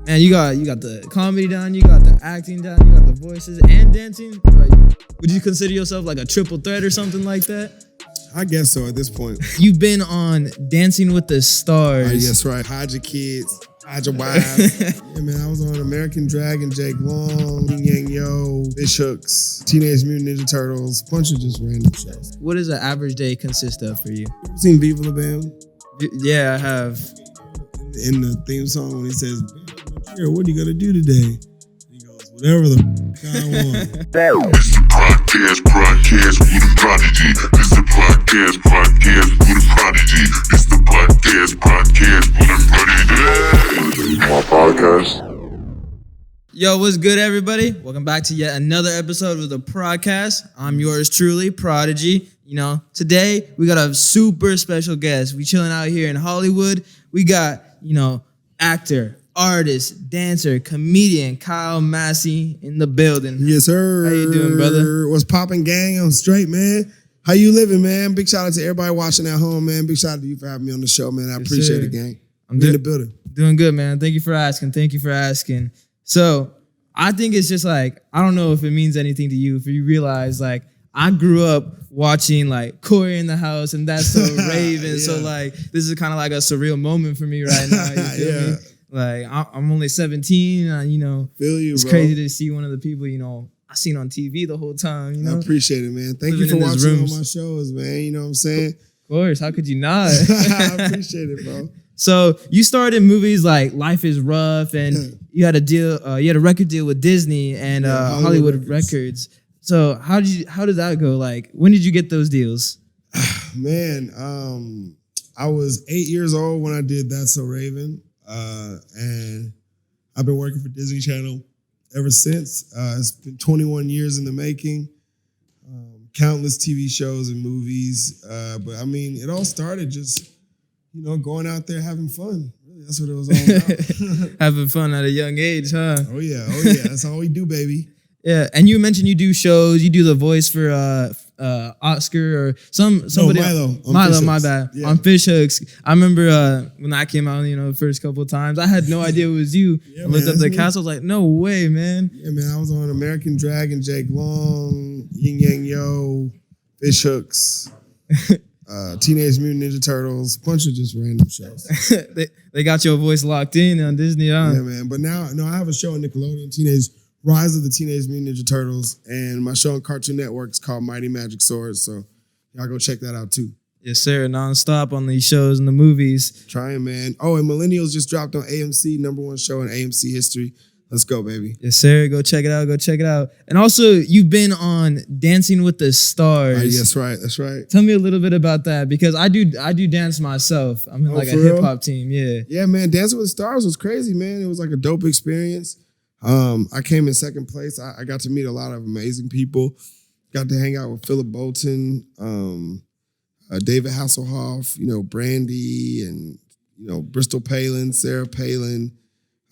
Man, you got the comedy down, you got the acting down, you got the voices and dancing. Like, would you consider yourself like a triple threat or something like that? I guess so at this point. You've been on Dancing with the Stars. Yes, right. Hide your kids. Hide your wives. Yeah, man, I was on American Dragon, Jake Long, Yin Yang Yo, Fish Hooks, Teenage Mutant Ninja Turtles, bunch of just random shows. What does an average day consist of for you? You seen Viva La Bam? Yeah, I have. In the theme song when he says, what are you gonna do today? He goes, whatever the I want. It's the Prodcast with a Prodigy. It's the Prodcast with a Prodigy. It's the Prodcast with a Prodigy. My podcast. Yo, what's good, everybody? Welcome back to yet another episode of the Prodcast. I'm yours truly, Prodigy. You know, today we got a super special guest. We chilling out here in Hollywood. We got, actor, artist, dancer, comedian Kyle Massey in the building. Yes, sir. How you doing, brother? What's poppin', gang? I'm straight, man. How you living, man? Big shout out to everybody watching at home, man. Big shout out to you for having me on the show, man. I appreciate it, gang. I'm in the building. Doing good, man. Thank you for asking. So I think it's just like, I don't know if it means anything to you, if you realize, like, I grew up watching like Corey in the House and That's So Raven. Yeah. So like, this is kind of like a surreal moment for me right now. You feel me? Like, I'm only 17. Feel you, it's bro. crazy to see one of the people, I seen on TV the whole time, I appreciate it, man. Thank you for watching all my shows, man. You know what I'm saying? Of course. How could you not? I appreciate it, bro. So you started movies like Life is Rough, and you had a record deal with Disney and Hollywood Records. So how did that go? Like, when did you get those deals? Man, I was 8 years old when I did That's So Raven, and I've been working for Disney Channel ever since. It's been 21 years in the making, countless TV shows and movies. But I mean, it all started just, going out there having fun. Really, that's what it was all about. Having fun at a young age, huh? Oh yeah. That's all we do, baby. Yeah, and you mentioned you do shows. You do the voice for Oscar or somebody. Milo, my bad. Yeah. On Fish Hooks. I remember when that came out, the first couple of times. I had no idea it was you. I looked up the cast. I was like, no way, man. Yeah, man. I was on American Dragon, Jake Long, Yin Yang Yo, Fish Hooks, Teenage Mutant Ninja Turtles, bunch of just random shows. they got your voice locked in on Disney, huh? Yeah, man. But now, I have a show on Nickelodeon, Rise of the Teenage Mutant Ninja Turtles, and my show on Cartoon Network is called Mighty Magic Swords, so y'all go check that out too. Yes, sir. Non-stop on these shows and the movies. Trying, man. Oh, and Millennials just dropped on AMC, #1 show in AMC history. Let's go, baby. Yes, sir. Go check it out. And also, you've been on Dancing with the Stars. Yes, right. That's right. Tell me a little bit about that, because I do dance myself. I'm in like a hip hop team. Yeah. Yeah, man. Dancing with the Stars was crazy, man. It was like a dope experience. I came in second place. I got to meet a lot of amazing people. Got to hang out with Philip Bolton, David Hasselhoff, Brandy, and Bristol Palin, Sarah Palin,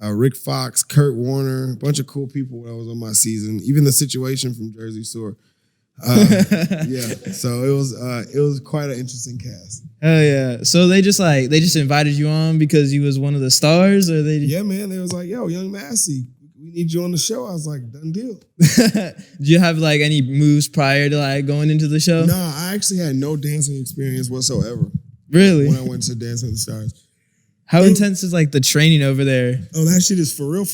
Rick Fox, Kurt Warner, a bunch of cool people when I was on my season. Even The Situation from Jersey Shore. Yeah, so it was quite an interesting cast. Hell yeah! So they just invited you on because you was one of the stars, or they? Yeah, man. They was like, "Yo, Young Massey, we need you on the show." I was like, "Done deal." Did you have like any moves prior to like going into the show? No, I actually had no dancing experience whatsoever. Really? When I went to Dancing with the Stars. How intense is like the training over there? Oh, that shit is for real.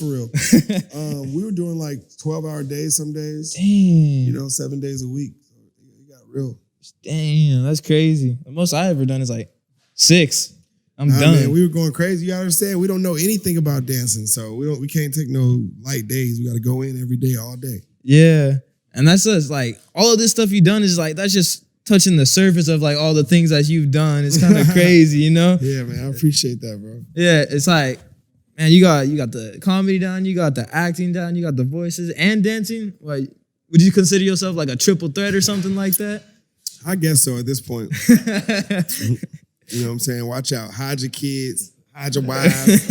We were doing like 12-hour days some days. Damn. 7 days a week. So it got real. Damn, that's crazy. The most I ever done is like 6. I'm done. Man, we were going crazy. You gotta understand, we don't know anything about dancing, so we can't take no light days. We gotta go in every day, all day. Yeah. And that's just like all of this stuff you've done is like, that's just touching the surface of like all the things that you've done. It's kind of crazy, Yeah, man, I appreciate that, bro. Yeah, it's like, man, you got the comedy down, you got the acting down, you got the voices and dancing. Like, would you consider yourself like a triple threat or something like that? I guess so at this point. You know what I'm saying? Watch out. Hide your kids. Hide your wives.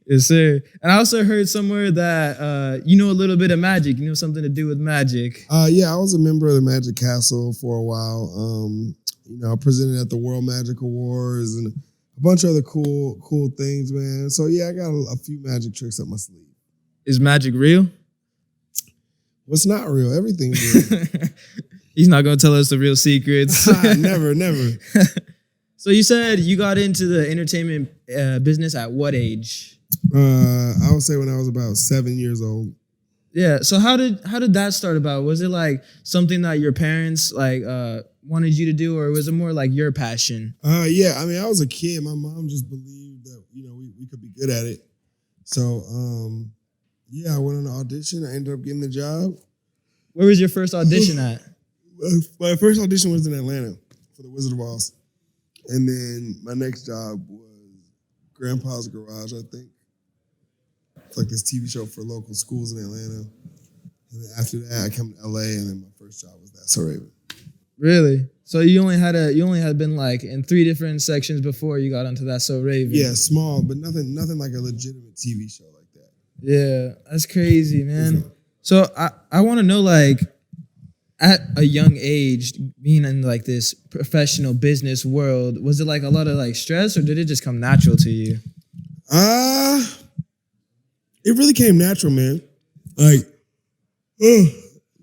Yes, sir. And I also heard somewhere that you know a little bit of magic. You know something to do with magic. Yeah, I was a member of the Magic Castle for a while. I presented at the World Magic Awards and a bunch of other cool things, man. So yeah, I got a few magic tricks up my sleeve. Is magic real? What's not real? Everything's real. He's not gonna tell us the real secrets. Never. So you said you got into the entertainment business at what age? I would say when I was about 7 years old. Yeah. So how did that start about? Was it like something that your parents like wanted you to do, or was it more like your passion? Yeah. I mean, I was a kid. My mom just believed that we could be good at it. So yeah, I went on an audition. I ended up getting the job. Where was your first audition at? My first audition was in Atlanta for the Wizard of Oz. And then my next job was Grandpa's Garage, I think. It's like this TV show for local schools in Atlanta. And then after that, I came to LA, and then my first job was That's So Raven. Really? So you only had been like in 3 different sections before you got onto That's So Raven. Yeah, small, but nothing like a legitimate TV show like that. Yeah, that's crazy, man. So I want to know, like, at a young age, being in like this professional business world, was it like a lot of like stress, or did it just come natural to you? It really came natural, man. Like,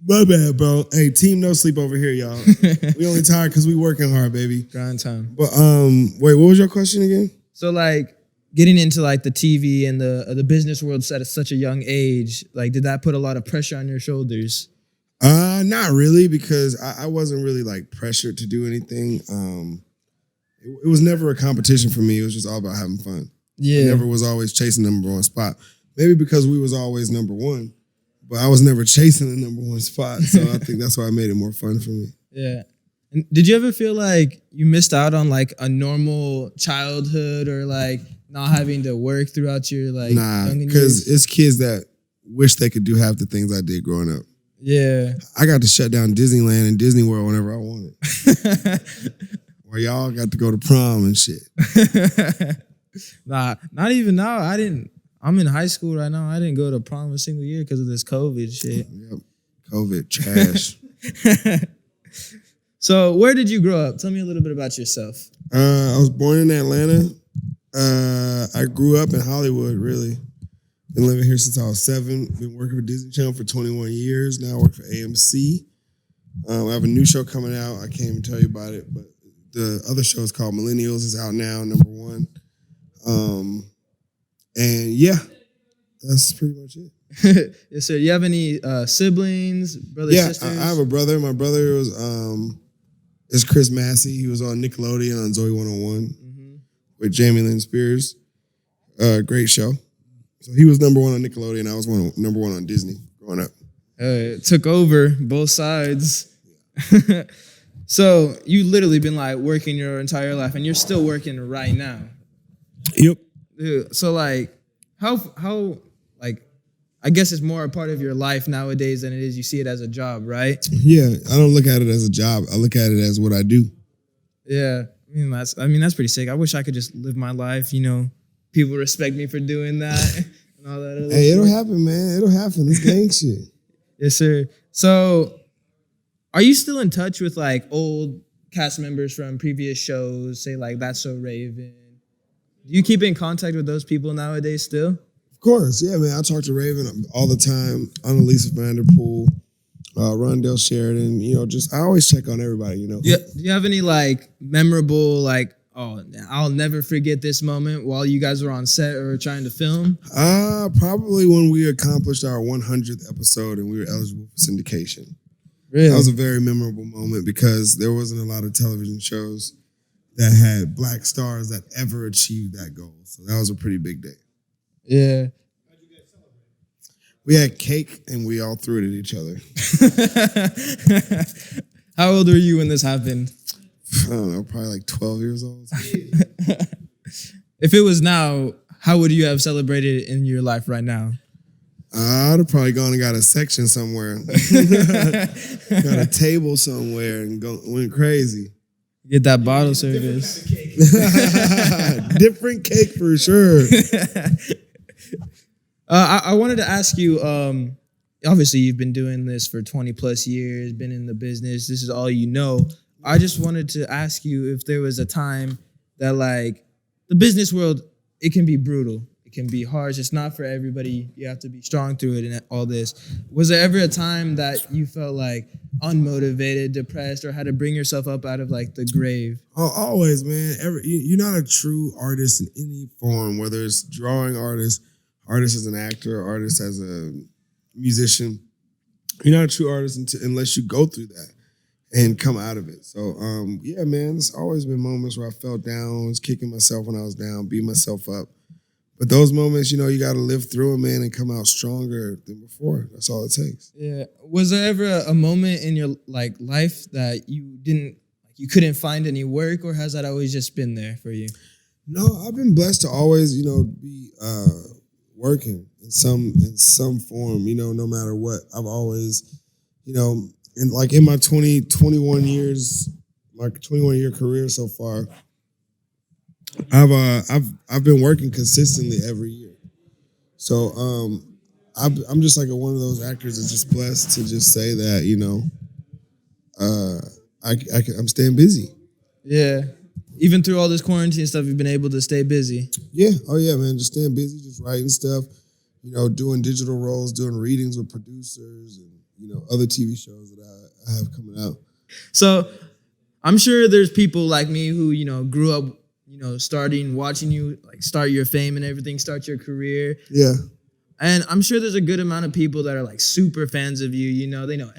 my bad, bro. Hey, team no sleep over here, y'all. We only tired because we working hard, baby. Grind time. But wait, what was your question again? So like getting into like the TV and the business world at such a young age, like did that put a lot of pressure on your shoulders? Not really, because I wasn't really like pressured to do anything. It was never a competition for me. It was just all about having fun. Yeah. I never was always chasing the number 1 spot. Maybe because we was always number 1, but I was never chasing the number 1 spot. So I think that's why it made it more fun for me. Yeah. And did you ever feel like you missed out on like a normal childhood, or like not having to work throughout your like young years? Because it's kids that wish they could do half the things I did growing up. Yeah. I got to shut down Disneyland and Disney World whenever I wanted. Or y'all got to go to prom and shit. Nah, not even now. I'm in high school right now. I didn't go to prom a single year because of this COVID shit. Yep. COVID, trash. So where did you grow up? Tell me a little bit about yourself. I was born in Atlanta. I grew up in Hollywood, really. Been living here since I was 7. Been working for Disney Channel for 21 years. Now I work for AMC. I have a new show coming out. I can't even tell you about it, but the other show is called Millennials. It's out now, number 1. And yeah, that's pretty much it. Yes, sir. You have any siblings, brothers, sisters? I have a brother. My brother is Chris Massey. He was on Nickelodeon on Zoe 101 with Jamie Lynn Spears. Great show. So he was number 1 on Nickelodeon. I was number 1 on Disney growing up. It took over both sides. So you literally been like working your entire life, and you're still working right now. Yep. Dude, so like how like I guess it's more a part of your life nowadays than it is you see it as a job, right? Yeah, I don't look at it as a job. I look at it as what I do. Yeah, I mean that's pretty sick. I wish I could just live my life. You know, people respect me for doing that and all that. Hey, it'll happen, man. It'll happen. It's gang shit. Yes, sir. So, are you still in touch with like old cast members from previous shows? Say like That's So Raven. Do you keep in contact with those people nowadays still? Of course, yeah, man. I talk to Raven all the time. Annalisa Vanderpool, Rondell Sheridan. You know, just I always check on everybody. You know. Yeah. Do you have any like memorable like? Oh, I'll never forget this moment while you guys were on set or trying to film? Probably when we accomplished our 100th episode and we were eligible for syndication. Really? That was a very memorable moment because there wasn't a lot of television shows that had black stars that ever achieved that goal. So that was a pretty big day. Yeah. How'd you guys celebrate? We had cake and we all threw it at each other. How old were you when this happened? I don't know, probably like 12 years old. If it was now, how would you have celebrated in your life right now? I'd have probably gone and got a section somewhere. Got a table somewhere and went crazy. Get that bottle service. Different cake for sure. I wanted to ask you, obviously you've been doing this for 20 plus years, been in the business. This is all you know. I just wanted to ask you if there was a time that like the business world, it can be brutal. It can be harsh. It's not for everybody. You have to be strong through it and all this. Was there ever a time that you felt like unmotivated, depressed, or had to bring yourself up out of like the grave? Oh, always, man. You're not a true artist in any form, whether it's drawing artist as an actor, artist as a musician. You're not a true artist unless you go through that and come out of it. So, yeah, man, there's always been moments where I felt down, was kicking myself when I was down, beating myself up. But those moments, you know, you got to live through them, man, and come out stronger than before. That's all it takes. Yeah. Was there ever a moment in your like life that you couldn't find any work, or has that always just been there for you? No, I've been blessed to always, you know, be working in some form, you know, no matter what. I've always, you know, and like in my 21 year career so far, I've been working consistently every year. So I'm just like one of those actors that's just blessed to just say that, you know, I'm staying busy. Yeah. Even through all this quarantine stuff, you've been able to stay busy. Yeah. Oh yeah, man. Just staying busy, just writing stuff, you know, doing digital roles, doing readings with producers and, you know, other TV shows that I have coming out. So I'm sure there's people like me who, you know, grew up, you know, watching you like start your fame and everything, start your career. Yeah. And I'm sure there's a good amount of people that are like super fans of you, you know, they know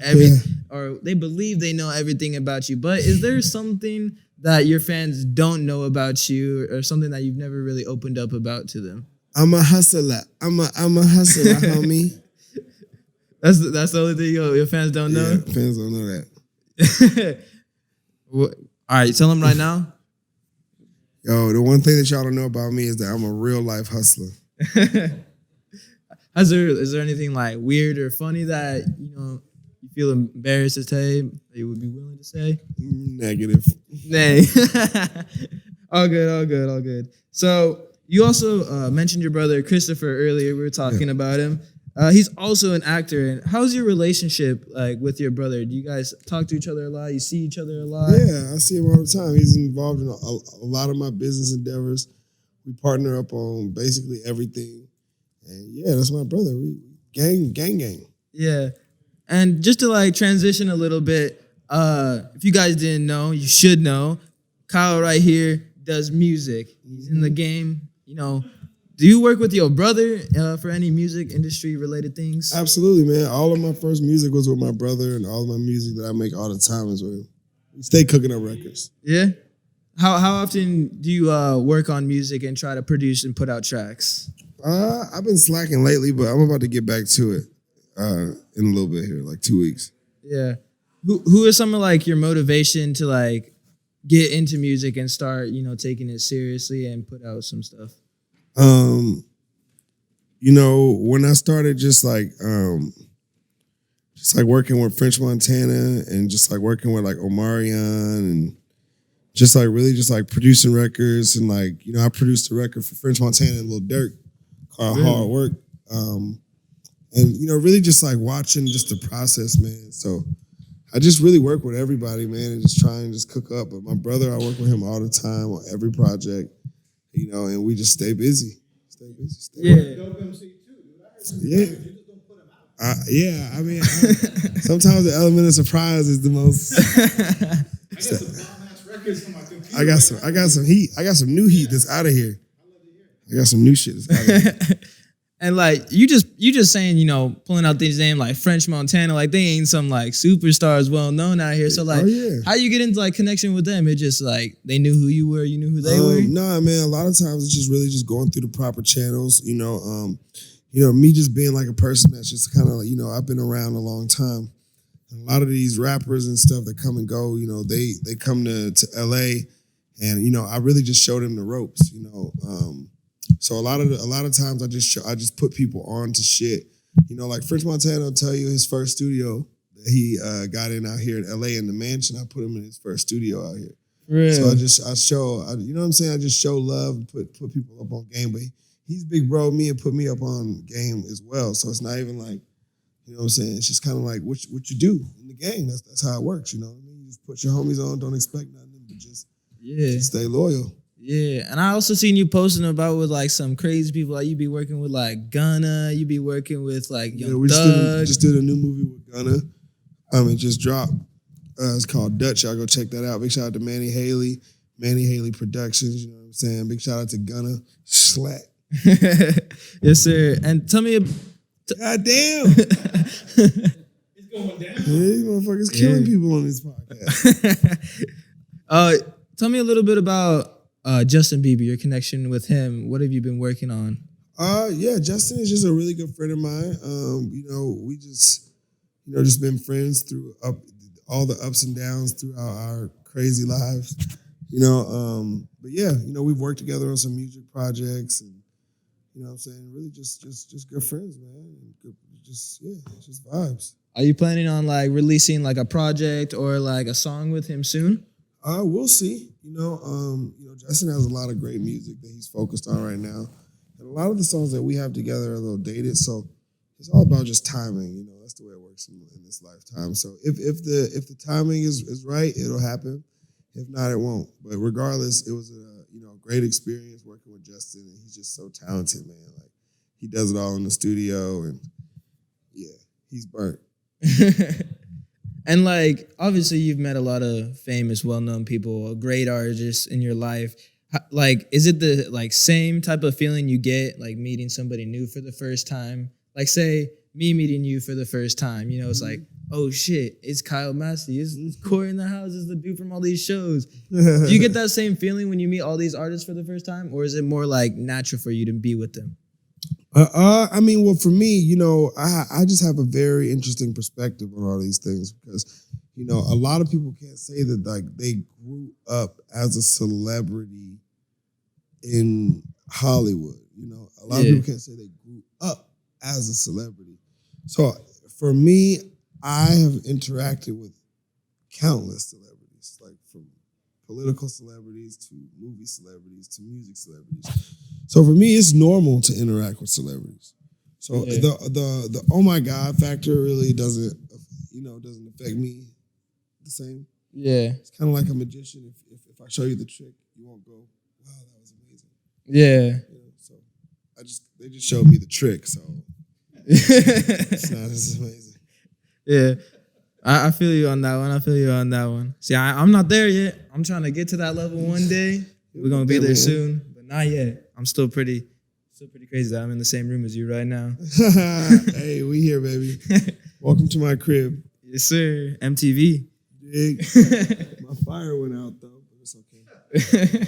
or they believe they know everything about you. But is there something that your fans don't know about you, or something that you've never really opened up about to them? I'm a hustler. I'm a hustler, homie. That's the only thing your fans don't know? Yeah, fans don't know that. Well, all right, tell them right now. Yo, the one thing that y'all don't know about me is that I'm a real life hustler. Is there anything like weird or funny that, you know, you feel embarrassed to say, that you would be willing to say? Negative. Nay. All good. So you also mentioned your brother Christopher earlier. We were talking about him. He's also an actor. And how's your relationship like with your brother? Do you guys talk to each other a lot? You see each other a lot? Yeah, I see him all the time. He's involved in a lot of my business endeavors. We partner up on basically everything. And yeah, that's my brother. We gang. Yeah. And just to like transition a little bit, if you guys didn't know, you should know, Kyle right here does music. He's in the game, you know. Do you work with your brother for any music industry related things? Absolutely, man. All of my first music was with my brother, and all of my music that I make all the time is with him. We stay cooking up records. Yeah? How often do you work on music and try to produce and put out tracks? I've been slacking lately, but I'm about to get back to it in a little bit here, like 2 weeks. Yeah. Who is some of like your motivation to like get into music and start, you know, taking it seriously and put out some stuff? You know, when I started just like working with French Montana and just like working with like Omarion and just like really just like producing records and like, you know, I produced a record for French Montana and Lil Durk called Hard Work. And, you know, really just like watching just the process, man. So I just really work with everybody, man, and just try and just cook up. But my brother, I work with him all the time on every project, you know, and we just stay busy. Yeah, I mean, sometimes the element of surprise is the most. I got some bomb-ass records on my computer. I got some heat. I got some new heat that's out of here. I got some new shit that's out of here. And like you just saying, you know, pulling out these names like French Montana, like they ain't some like superstars well known out here. So like, how you get into like connection with them? It just like they knew who you were, you knew who they were. Nah, man. A lot of times it's just really just going through the proper channels. You know, me just being like a person that's just kind of like, you know, I've been around a long time. And a lot of these rappers and stuff that come and go, you know, they come to LA, and you know, I really just show them the ropes. You know. So a lot of times I just put people on to shit. You know, like French Montana will tell you his first studio that he got in out here in LA in the mansion. I put him in his first studio out here. Really? So I show, you know what I'm saying? I just show love and put people up on game. But he's big bro me and put me up on game as well. So it's not even like, you know what I'm saying? It's just kind of like what you do in the game. That's how it works, you know what I mean? You just put your homies on, don't expect nothing, but just stay loyal. Yeah, and I also seen you posting about with like some crazy people. Like you be working with like Gunna, you be working with like Young we Thug. just did a new movie with Gunna. It just dropped. It's called Dutch. Y'all go check that out. Big shout out to Manny Haley Productions. You know what I'm saying? Big shout out to Gunna. Slack. Yes, sir. And tell me. God damn. It's going down. Yeah, these motherfuckers killing people on this podcast. Tell me a little bit about Justin Bieber, your connection with him. What have you been working on? Yeah, Justin is just a really good friend of mine. We just been friends through all the ups and downs throughout our crazy lives. But yeah, we've worked together on some music projects and what I'm saying, really just good friends, man. Just vibes. Are you planning on like releasing like a project or like a song with him soon? We'll see. Justin has a lot of great music that he's focused on right now. And a lot of the songs that we have together are a little dated, so it's all about just timing. That's the way it works in this lifetime. So if the timing is right, it'll happen. If not, it won't. But regardless, it was a great experience working with Justin, and he's just so talented, man. Like he does it all in the studio, and yeah, he's burnt. And like obviously you've met a lot of famous, well-known people, great artists in your life. Like, is it the like same type of feeling you get like meeting somebody new for the first time? Like, say me meeting you for the first time, it's like, oh shit, it's Kyle Massey, it's Corey in the house, it's the dude from all these shows. Do you get that same feeling when you meet all these artists for the first time, or is it more like natural for you to be with them? Well, for me, I just have a very interesting perspective on all these things because, a lot of people can't say that like they grew up as a celebrity in Hollywood. A lot of people can't say they grew up as a celebrity. So for me, I have interacted with countless celebrities, like from political celebrities to movie celebrities to music celebrities. So for me, it's normal to interact with celebrities. So the oh my God factor really doesn't affect me the same. Yeah, it's kind of like a magician. If I show you the trick, you won't go, wow, that was amazing. Yeah. So they just showed me the trick. So it's not as amazing. Yeah. I feel you on that one. See, I'm not there yet. I'm trying to get to that level one day. We're gonna be there soon, but not yet. I'm still pretty crazy that I'm in the same room as you right now. Hey, we here, baby. Welcome to my crib. Yes, sir. MTV. Dig. My fire went out though, but it's okay.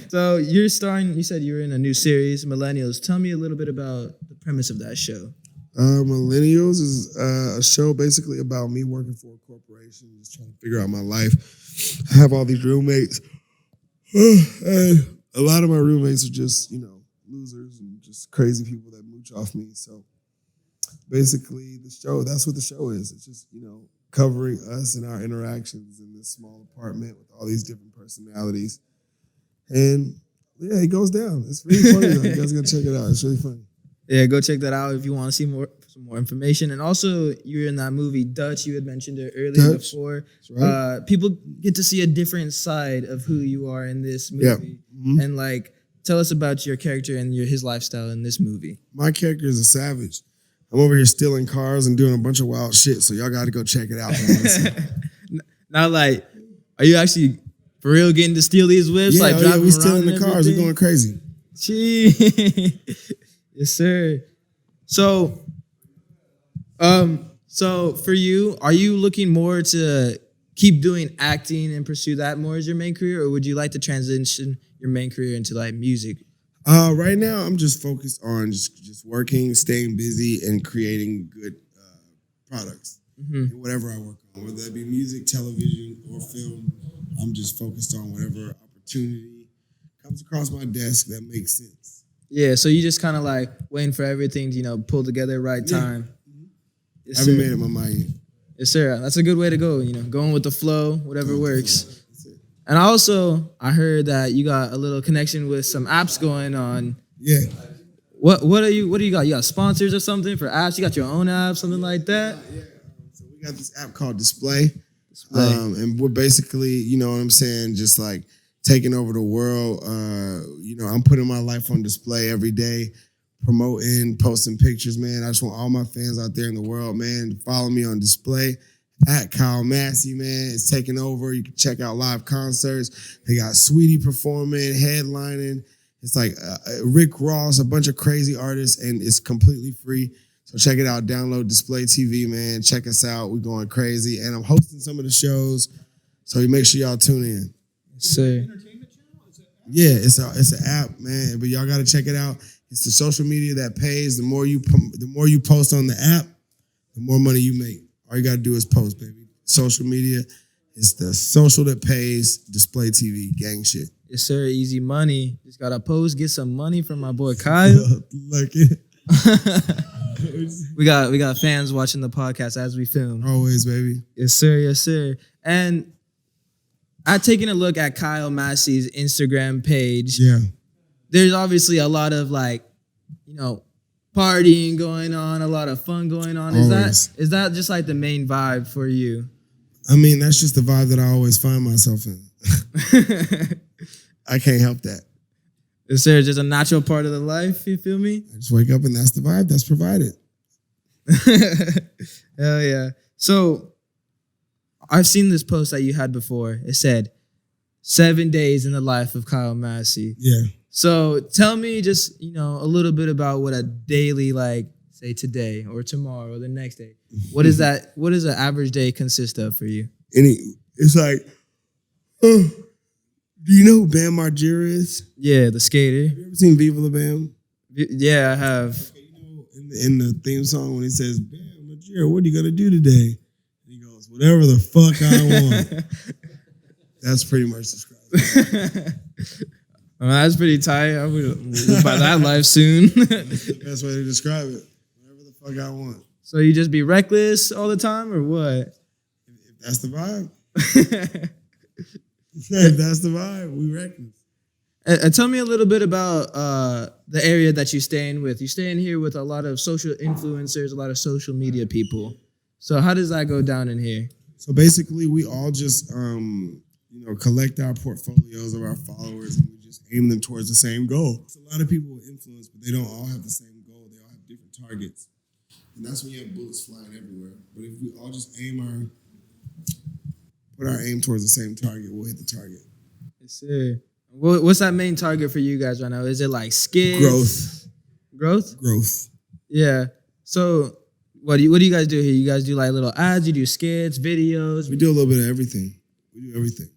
So you said you were in a new series, Millennials. Tell me a little bit about the premise of that show. Millennials is a show basically about me working for a corporation, just trying to figure out my life. I have all these roommates. And a lot of my roommates are just, losers and just crazy people that mooch off me. So basically that's what the show is. It's just, covering us and our interactions in this small apartment with all these different personalities. And yeah, it goes down. It's really funny though. You guys gotta check it out. It's really funny. Yeah, go check that out if you want to see some more information. And also, you were in that movie Dutch. You had mentioned it earlier before. That's right. People get to see a different side of who you are in this movie. Yeah. Mm-hmm. And like, tell us about your character and his lifestyle in this movie. My character is a savage. I'm over here stealing cars and doing a bunch of wild shit. So y'all got to go check it out. Now, like, are you actually for real getting to steal these whips? Yeah, we stealing the cars. We're going crazy. Gee. Yes, sir. So for you, are you looking more to keep doing acting and pursue that more as your main career, or would you like to transition your main career into like music? Right now, I'm just focused on just working, staying busy, and creating good products in whatever I work on, whether that be music, television, or film. I'm just focused on whatever opportunity comes across my desk that makes sense. Yeah, so you just kind of like waiting for everything to, pull together at the right time. Yes, I haven't made up my mind yet. Yes, sir. That's a good way to go, going with the flow, whatever works. And I heard that you got a little connection with some apps going on. Yeah. What do you got? You got sponsors or something for apps? You got your own app, something like that? Yeah. So we got this app called Display. And we're basically, just like taking over the world. I'm putting my life on display every day, promoting, posting pictures, man. I just want all my fans out there in the world, man, to follow me on display. At Kyle Massey, man, it's taking over. You can check out live concerts. They got Sweetie performing, headlining. It's like Rick Ross, a bunch of crazy artists, and it's completely free. So check it out. Download Display TV, man. Check us out. We're going crazy. And I'm hosting some of the shows, so you make sure y'all tune in. Say. Yeah, it's an app, man. But y'all got to check it out. It's the social media that pays. The more you post on the app, the more money you make. All you got to do is post, baby. Social media, it's the social that pays. Display TV, gang shit. Yes, sir. Easy money. Just got to post, get some money from my boy Kyle. Like it. We got fans watching the podcast as we film. Always, baby. Yes, sir. Yes, sir. And I taking a look at Kyle Massey's Instagram page. Yeah. There's obviously a lot of partying going on, a lot of fun going on. Always. Is that just like the main vibe for you? I mean, that's just the vibe that I always find myself in. I can't help that. Is there just a natural part of the life? You feel me? I just wake up and that's the vibe that's provided. Hell yeah. So I've seen this post that you had before. It said 7 days in the life of Kyle Massey. Yeah. So tell me just, a little bit about what a daily, say today or tomorrow or the next day. What does an average day consist of for you? It's like, do you know who Bam Margera is? Yeah, the skater. Have you ever seen Viva La Bam? Yeah, I have. In the theme song when he says, Bam Margera, what are you going to do today? And he goes, whatever the fuck I want. That's pretty much described. That's pretty tight. I would live by that life soon. That's the best way to describe it. Whatever the fuck I want. So you just be reckless all the time or what? If that's the vibe. If that's the vibe, we reckless. And tell me a little bit about the area that you're staying with. You're staying here with a lot of social influencers, a lot of social media people. So how does that go down in here? So basically, we all just collect our portfolios of our followers and we just aim them towards the same goal. It's a lot of people with influence, but they don't all have the same goal. They all have different targets. And that's when you have bullets flying everywhere. But if we all just put our aim towards the same target, we'll hit the target. Yes, sir. What's that main target for you guys right now? Is it like skits? Growth? Yeah. So what do you guys do here? You guys do like little ads? You do skits, videos? We do a little bit of everything. We do everything.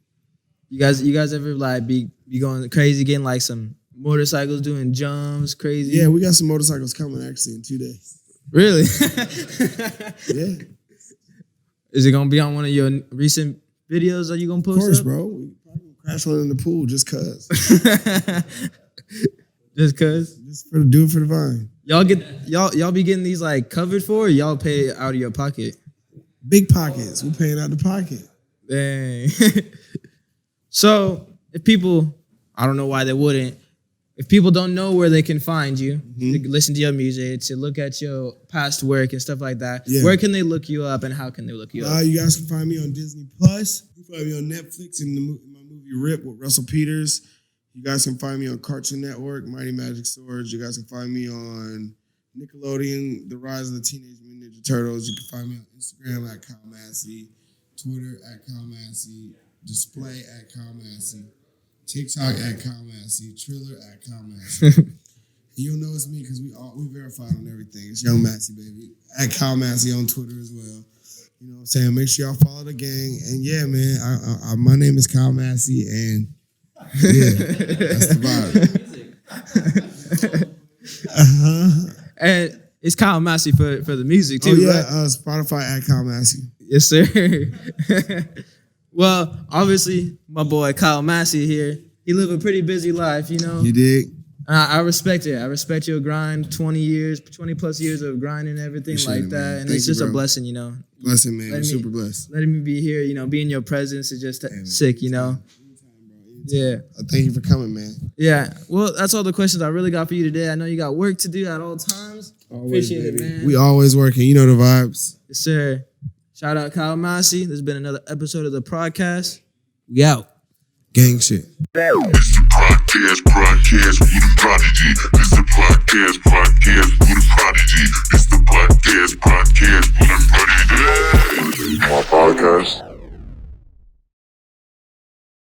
You guys ever like be going crazy, getting like some motorcycles, doing jumps, crazy? Yeah, we got some motorcycles coming actually in 2 days. Really? Yeah. Is it gonna be on one of your recent videos that you gonna post? Of course, up? bro. We probably crash one in the pool just cause. Just cause? Just do it for the vine. Y'all be getting these like covered for, or y'all pay out of your pocket? Big pockets. We paying out the pocket. Dang. So if people, I don't know why they wouldn't, if people don't know where they can find you, to listen to your music, to look at your past work and stuff like that, where can they look you up and how can they look you up? You guys can find me on Disney Plus. You can find me on Netflix in my movie Rip with Russell Peters. You guys can find me on Cartoon Network, Mighty Magic Swords. You guys can find me on Nickelodeon, The Rise of the Teenage Mutant Ninja Turtles. You can find me on Instagram at Kyle Massey, Twitter at Kyle Massey, Display at Kyle Massey, TikTok at Kyle Massey, Triller at Kyle Massey. You'll know it's me because we verified on everything. It's Young Massey, baby. At Kyle Massey on Twitter as well. You know what I'm saying? Make sure y'all follow the gang. And yeah, man, I my name is Kyle Massey, and yeah, that's the vibe. And it's Kyle Massey for the music too, right? Spotify at Kyle Massey. Yes, sir. Well, obviously, my boy Kyle Massey here, he live a pretty busy life, you know? You dig? I respect it. I respect your grind, 20 plus years of grinding and everything like that. Man. And it's just a blessing, you know? Blessing, man. I'm super blessed. Letting me be here, you know, be in your presence is just sick, you know? Yeah. Thank you for coming, man. Yeah. Well, that's all the questions I really got for you today. I know you got work to do at all times. Always, Appreciate baby. it, man. We always working. You know the vibes. Yes, sir. Shout out Kyle Massey. This has been another episode of the Prodcast. We out. Gang shit. It's the podcast with a prodigy. It's the podcast with a prodigy. It's the podcast with a